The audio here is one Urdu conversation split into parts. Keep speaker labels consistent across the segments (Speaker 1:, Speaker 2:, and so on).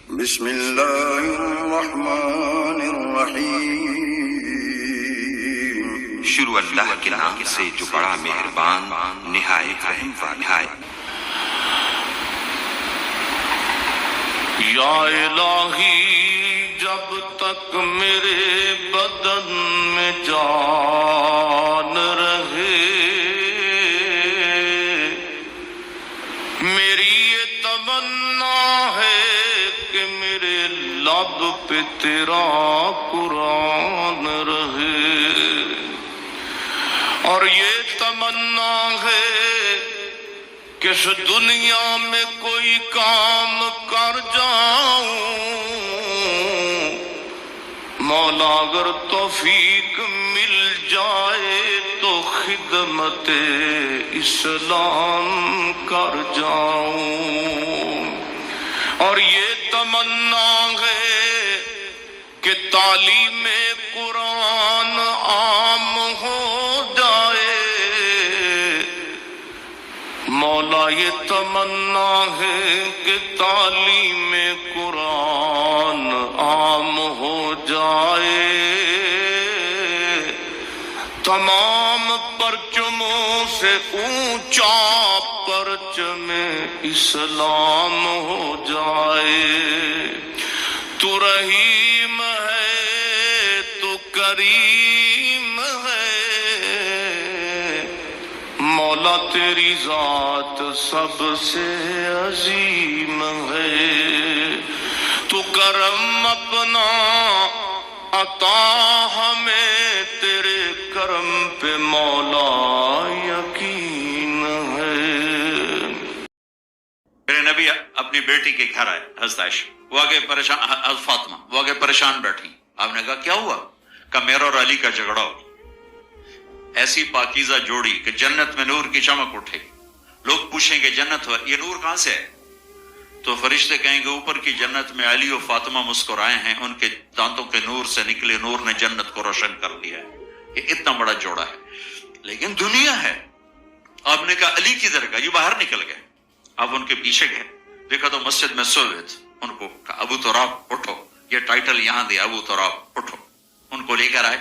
Speaker 1: بسم اللہ الرحمن الرحیم۔
Speaker 2: شروع اللہ کے نام سے جو بڑا مہربان نہایت رحم والا ہے۔
Speaker 3: یا الہی جب تک میرے بدن میں جان رہے، میری یہ تمنا ہے کہ میرے لب پہ تیرا قرآن رہے، اور یہ تمنا ہے کہ اس دنیا میں کوئی کام کر جاؤں، مولا اگر توفیق مل جائے تو خدمت اسلام کر جاؤں، اور یہ تمنا ہے کہ تعلیم قرآن عام ہو جائے، مولا یہ تمنا ہے کہ تعلیم قرآن عام ہو جائے، تمام پرچموں سے اونچا پرچم اسلام ہو جائے۔ تو رحیم ہے، تو کریم ہے، مولا تیری ذات سب سے عظیم ہے، تو کرم اپنا عطا ہمیں، تیرے کرم پہ مولا یقین ہے۔
Speaker 4: میرے نبی اپنی بیٹی کے گھر آئے، حضرت عائشہ وہ آگے پریشان، حضرت فاطمہ وہ آگے پریشان بیٹھی۔ آپ نے کہا کیا ہوا؟ کہا میرا اور علی کا جھگڑا ہو، ایسی پاکیزہ جوڑی کہ جنت میں نور کی چمک اٹھے، لوگ پوچھیں گے جنت ہوا یہ نور کہاں سے ہے؟ تو فرشتے کہیں گے اوپر کی جنت میں علی و فاطمہ مسکرائے ہیں، ان کے دانتوں کے نور سے نکلے نور نے جنت کو روشن کر دیا ہے۔ یہ اتنا بڑا جوڑا ہے، لیکن دنیا ہے۔ آپ نے کہا علی کدھر گئے؟ یہ باہر نکل گئے۔ آپ ان کے پیچھے گئے، دیکھا تو مسجد میں سوئے تھے، ان کو کہا ابو تراب اٹھو، یہ ٹائٹل یہاں دیا ابو تراب اٹھو۔ ان کو لے کر آئے،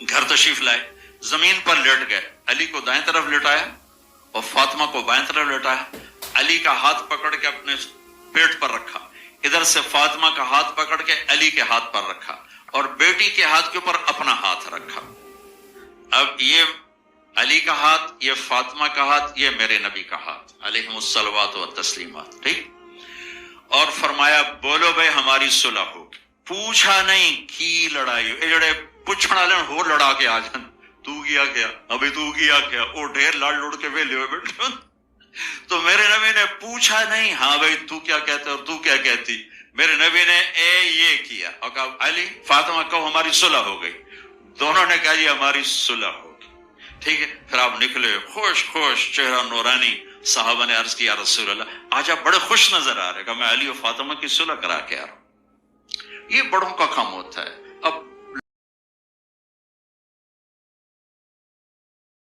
Speaker 4: گھر تشریف لائے، زمین پر لیٹ گئے، علی کو دائیں طرف لٹایا اور فاطمہ کو بائیں طرف لٹایا، علی کا ہاتھ پکڑ کے اپنے پیٹ پر رکھا، ادھر سے فاطمہ کا ہاتھ پکڑ کے علی کے ہاتھ پر رکھا، اور بیٹی کے ہاتھ کے اوپر اپنا ہاتھ رکھا۔ اب یہ علی کا ہاتھ، یہ فاطمہ کا ہاتھ، یہ میرے نبی کا ہاتھ علیہم الصلوات و تسلیمات، ٹھیک؟ اور فرمایا بولو بھائی ہماری صلح ہوگی۔ پوچھا نہیں کی لڑائی ہو، جڑے پوچھنا لیں ہو لڑا کے آ جان، تو کیا کیا ابھی تو کیا کیا، وہ ڈھیر لاڑ لوڑ کے ویلے ہوئے بیٹھے۔ تو میرے نبی نے پوچھا نہیں ہاں بھائی تو کیا کہتا اور تو کیا کہتی، میرے نبی نے یہ کیا اور کہا علی فاطمہ کہو ہماری صلح ہو گئی۔ دونوں نے کہا جی ہماری صلح ہوگی، ٹھیک ہے۔ پھر آپ نکلے خوش خوش، چہرہ نورانی۔ صحابہ نے عرض کیا رسول اللہ آج آپ بڑے خوش نظر آ رہے، کہ میں علی و فاطمہ کی صلح کرا کے آ رہا ہوں۔ یہ بڑوں کا کام ہوتا ہے،